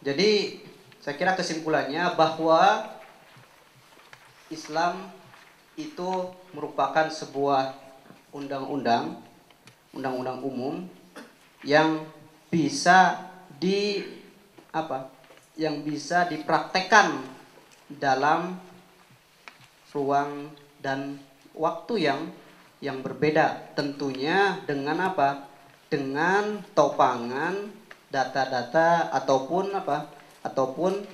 Jadi saya kira kesimpulannya bahwa Islam itu merupakan sebuah undang-undang, undang-undang umum yang bisa di apa? Yang bisa dipraktekkan dalam ruang dan waktu yang berbeda, tentunya dengan apa? Dengan topangan data-data ataupun apa? Ataupun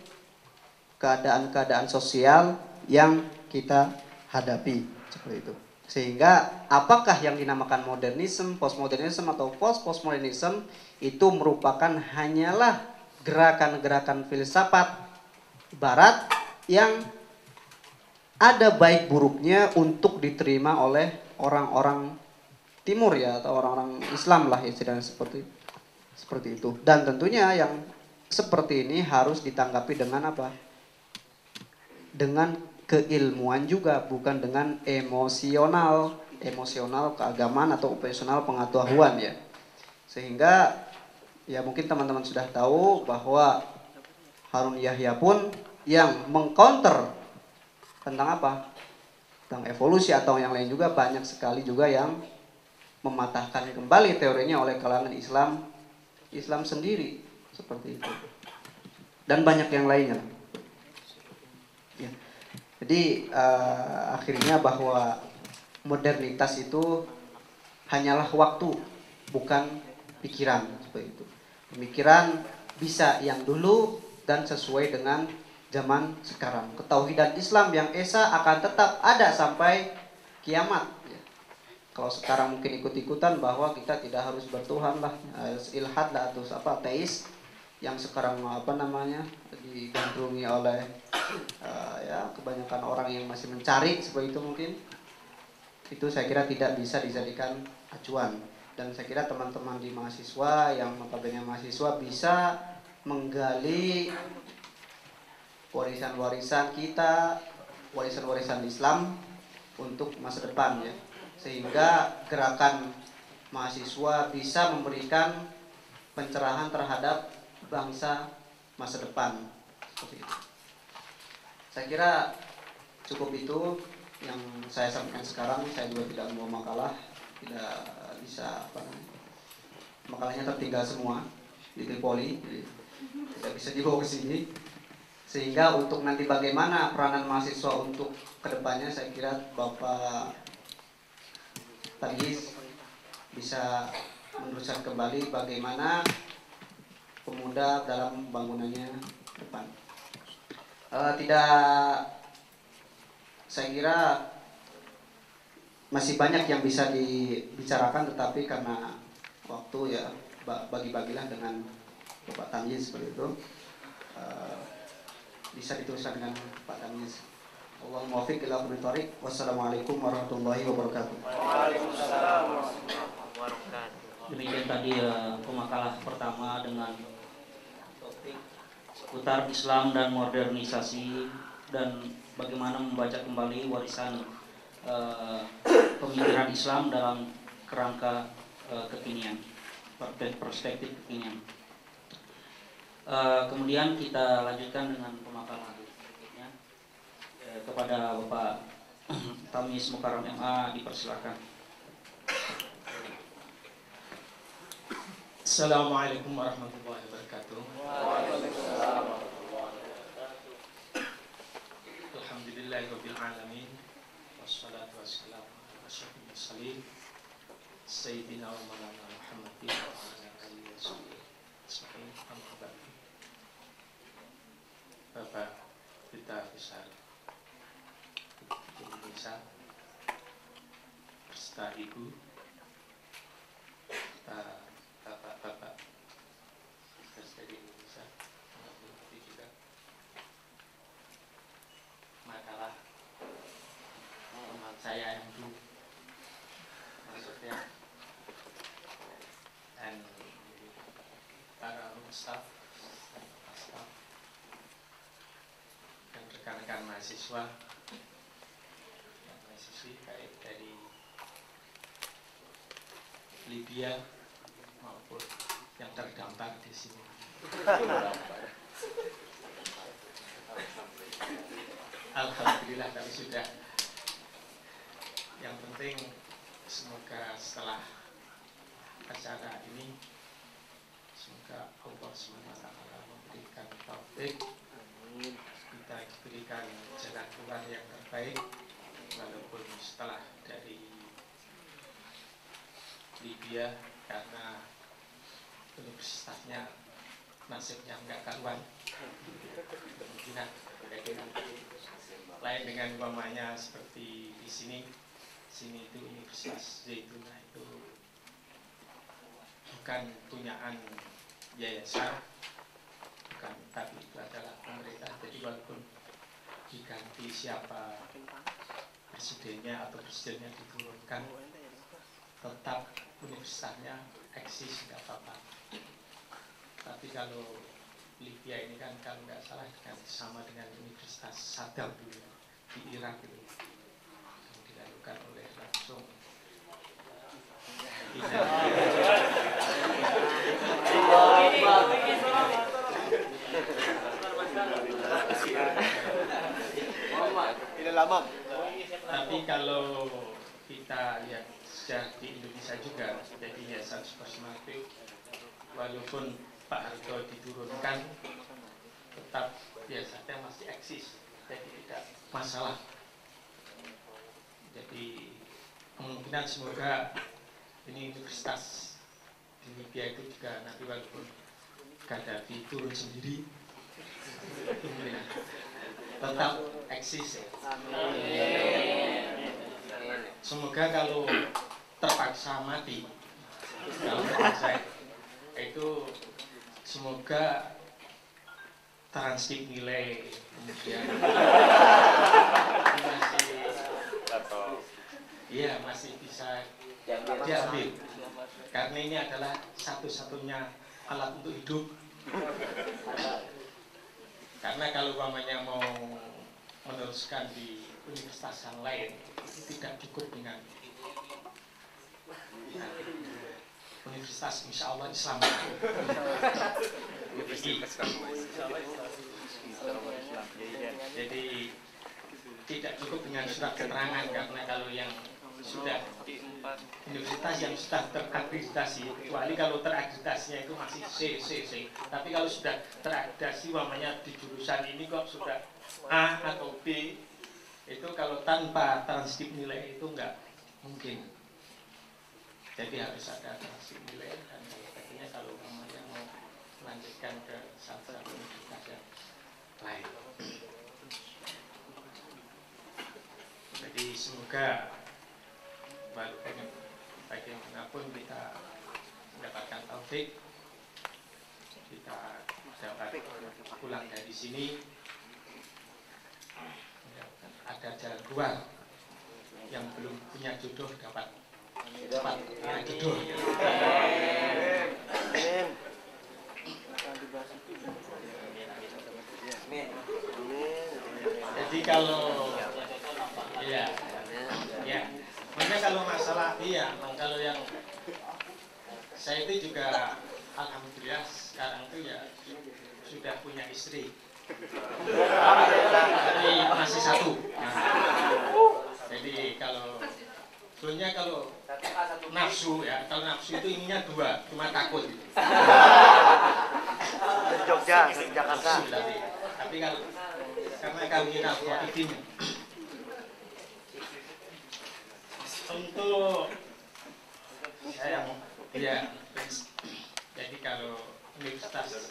keadaan-keadaan sosial yang kita hadapi seperti itu. Sehingga apakah yang dinamakan modernisme, postmodernisme atau postmodernisme itu merupakan hanyalah gerakan-gerakan filsafat barat yang ada baik buruknya untuk diterima oleh orang-orang timur ya, atau orang-orang Islam lah istilahnya seperti itu. Dan tentunya yang seperti ini harus ditanggapi dengan apa? Dengan keilmuan juga, bukan dengan emosional keagamaan atau operasional pengetahuan ya. Sehingga ya mungkin teman-teman sudah tahu bahwa Harun Yahya pun yang mengcounter tentang apa? Tentang evolusi atau yang lain juga, banyak sekali juga yang mematahkan kembali teorinya oleh kalangan Islam sendiri seperti itu. Dan banyak yang lainnya. Ya. Jadi akhirnya bahwa modernitas itu hanyalah waktu, bukan pikiran seperti itu. Pemikiran bisa yang dulu dan sesuai dengan zaman sekarang. Ketauhidan Islam yang esa akan tetap ada sampai kiamat. Kalau sekarang mungkin ikut-ikutan bahwa kita tidak harus bertuhan lah, ilhad lah atau apa teis yang sekarang apa namanya digandrungi oleh ya kebanyakan orang yang masih mencari seperti itu mungkin. Itu saya kira tidak bisa dijadikan acuan. Dan saya kira teman-teman di mahasiswa yang notabene mahasiswa bisa menggali warisan-warisan kita, warisan-warisan Islam untuk masa depan ya. Sehingga gerakan mahasiswa bisa memberikan pencerahan terhadap bangsa masa depan. Seperti itu. Saya kira cukup itu yang saya sampaikan sekarang. Saya juga tidak mau makalah, tidak bisa apa namanya, makalahnya tertinggal semua di Tripoli, jadi tidak bisa dibawa ke sini. Sehingga untuk nanti bagaimana peranan mahasiswa untuk kedepannya, saya kira Bapak Tagis bisa meneruskan kembali bagaimana pemuda dalam pembangunannya depan. Tidak, saya kira masih banyak yang bisa dibicarakan, tetapi karena waktu ya bagi-bagilah dengan Bapak Tamyiz seperti itu. Bisa diteruskan dengan Pak Tamyiz. Allahumma waffiq ila aqwamit thoriq. Wassalamualaikum warahmatullahi wabarakatuh. Waalaikumsalam warahmatullahi wabarakatuh. Demikian tadi pemakalah pertama dengan topik seputar Islam dan modernisasi dan bagaimana membaca kembali warisan pemikiran Islam dalam kerangka kekinian, perspektif kekinian. Kemudian kita lanjutkan dengan pemakalan berikutnya kepada Bapak Tamyiz Mukarram MA, dipersilakan. Assalamualaikum warahmatullahi wabarakatuh. Waalaikumsalam warahmatullahi wabarakatuh. Alhamdulillahirabbil alamin. Wassalatu wassalamu ala asyrofil mursalin sayyidina wa maulana Muhammadin wa ala alihi washabihi ajmain. Amma ba'du. Bapak Duta Besar Indonesia beserta Ibu, Bapak dari Indonesia, mengerti juga makalah teman saya yang dulu maksudnya, dan para staff dan rekan-rekan mahasiswa dan mahasiswi baik dari Libya maupun yang terdampar di sini. Alhamdulillah kami sudah. Yang penting semoga setelah acara ini semoga Allah SWT memberikan taufik, kita diberikan jalan keluar yang terbaik, walaupun setelah dari Libya karena universitasnya nasibnya nggak karuan, kemungkinan lain dengan umpamanya seperti di sini itu Universitas Zaituna itu bukan punyaan yayasan, bukan, tapi itu adalah pemerintah. Jadi walaupun diganti siapa presidennya atau presidennya diturunkan, tetap universitasnya eksis, nggak apa-apa. Tapi kalau Libya ini kan kalau nggak salah sama dengan Universitas Saddam dulu di Irak itu, yang dilakukan oleh langsung Tapi kalau kita lihat sejarah di Indonesia juga, jadi Yayasan Supersmartip walaupun Pak Harto diturunkan, tetap biasanya masih eksis, jadi tidak masalah. Jadi kemungkinan semoga ini universitas di Libya itu juga nanti walaupun Gaddafi turun sendiri, tetap eksis ya. Semoga kalau terpaksa mati, kalau terpaksa itu semoga transkrip nilai kemudian masih bisa diambil, karena ini adalah satu-satunya alat untuk hidup. Karena kalau umpamanya mau meneruskan di universitas yang lain itu tidak cukup dengan universitas insya Allah Islam. Jadi tidak cukup dengan surat keterangan, karena kalau yang sudah universitas yang sudah terakreditasi, kecuali kalau terakreditasinya itu masih C. Tapi kalau sudah terakreditasi umpamanya di jurusan ini kok sudah A atau B, itu kalau tanpa transkrip nilai itu enggak mungkin. Jadi harus ada transkrip nilai, dan tentunya kalau umpamanya mau melanjutkan ke salah satu universitas yang lain. Jadi semoga bagaimanapun kita mendapatkan taufik, kita dapat pulang dari sini, ada jalan keluar. Yang belum punya jodoh dapat cepat punya jodoh. Jadi kalau makanya kalau masalah kalau yang saya itu juga alhamdulillah sekarang itu ya sudah punya istri, tapi masih satu. Jadi kalau sebenarnya kalau nafsu kalau nafsu itu ininya dua, cuma takut. Jogja, Jakarta. Tapi kalau karena kami ini untuk saya jadi kalau Universitas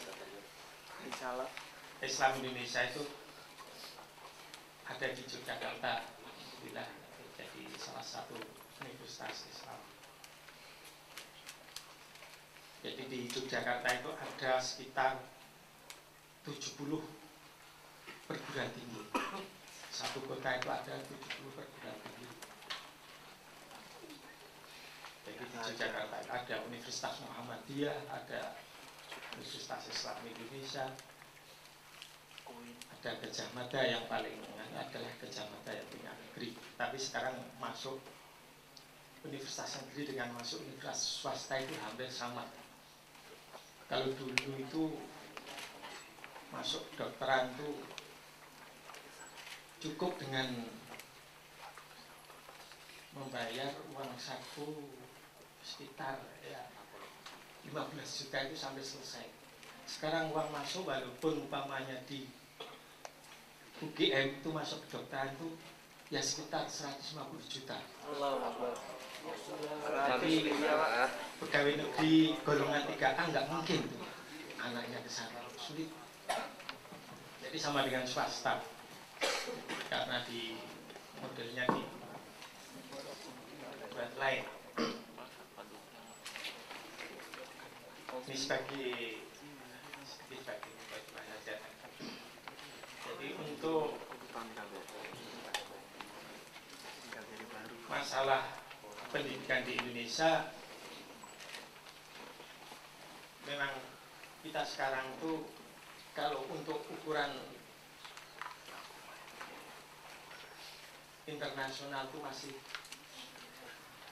Islam Indonesia itu ada di Yogyakarta, alhamdulillah jadi salah satu universitas Islam. Jadi di Yogyakarta itu ada sekitar 70 perguruan tinggi. Satu kota itu ada 70 perguruan tinggi. Jadi di Yogyakarta ada Universitas Muhammadiyah, ada Universitas Islam Indonesia, ada Gajah Mada, yang paling adalah Gajah Mada yang punya negeri. Tapi sekarang masuk universitas negeri dengan masuk universitas swasta itu hampir sama. Kalau dulu itu masuk dokteran itu cukup dengan membayar uang saku sekitar ya 15 juta itu sampai selesai. Sekarang uang masuk walaupun umpamanya di UGM itu masuk kedokteran itu ya sekitar 150 juta. Tapi pegawai negeri golongan 3A nggak mungkin tuh anaknya ke sana, sulit. Jadi sama dengan swasta karena di modelnya di buat lain. Ini sebagai saja. Jadi untuk masalah pendidikan di Indonesia, memang kita sekarang tuh kalau untuk ukuran internasional tuh masih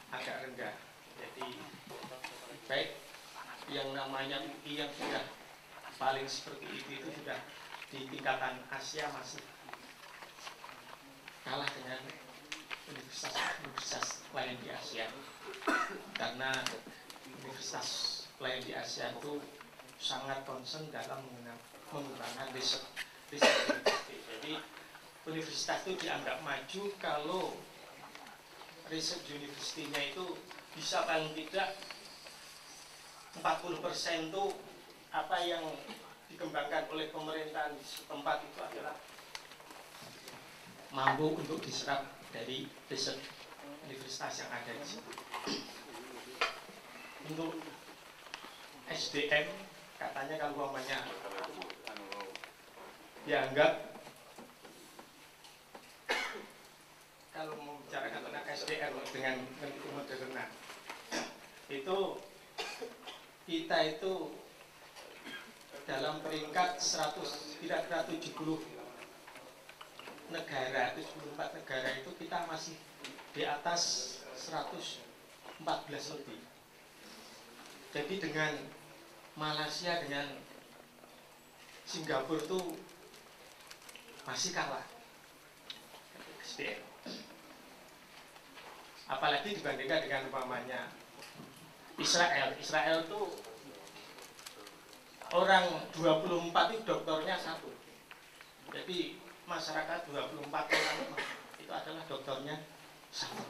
agak rendah. Jadi baik yang namanya UI yang sudah paling seperti itu sudah di tingkatan Asia masih kalah dengan universitas lain di Asia, karena universitas lain di Asia itu sangat concern dalam menggunakan riset. Jadi universitas itu dianggap maju kalau riset universitinya itu bisa paling tidak 40% itu apa yang dikembangkan oleh pemerintahan setempat itu adalah mampu untuk diserap dari riset universitas yang ada di situ. Untuk SDM katanya kalau umpamanya dianggap, kalau membicarakan tentang SDM dengan Moderna itu kita itu dalam peringkat 100 kira-kira 70 negara, 74 negara itu kita masih di atas 114 lebih. Jadi dengan Malaysia dengan Singapura itu masih kalah SDM. Apalagi dibandingkan dengan umpamanya Israel. Israel itu orang 24 itu dokternya satu. Jadi masyarakat 24 orang itu adalah dokternya satu.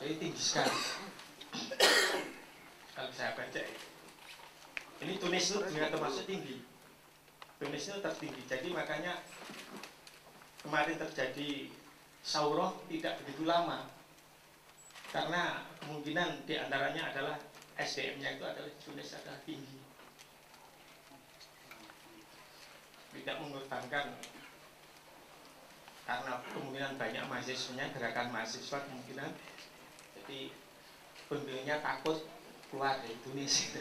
Jadi tinggi sekali. Kalau saya baca ini Tunis itu juga termasuk tinggi. Tunis itu tertinggi. Jadi makanya kemarin terjadi saurah tidak begitu lama, karena kemungkinan diantaranya adalah SDM-nya itu adalah Tunis adalah tinggi, tidak mengorbankan, karena kemungkinan banyak mahasiswanya, gerakan mahasiswa kemungkinan, jadi pemilihnya takut keluar dari Tunis.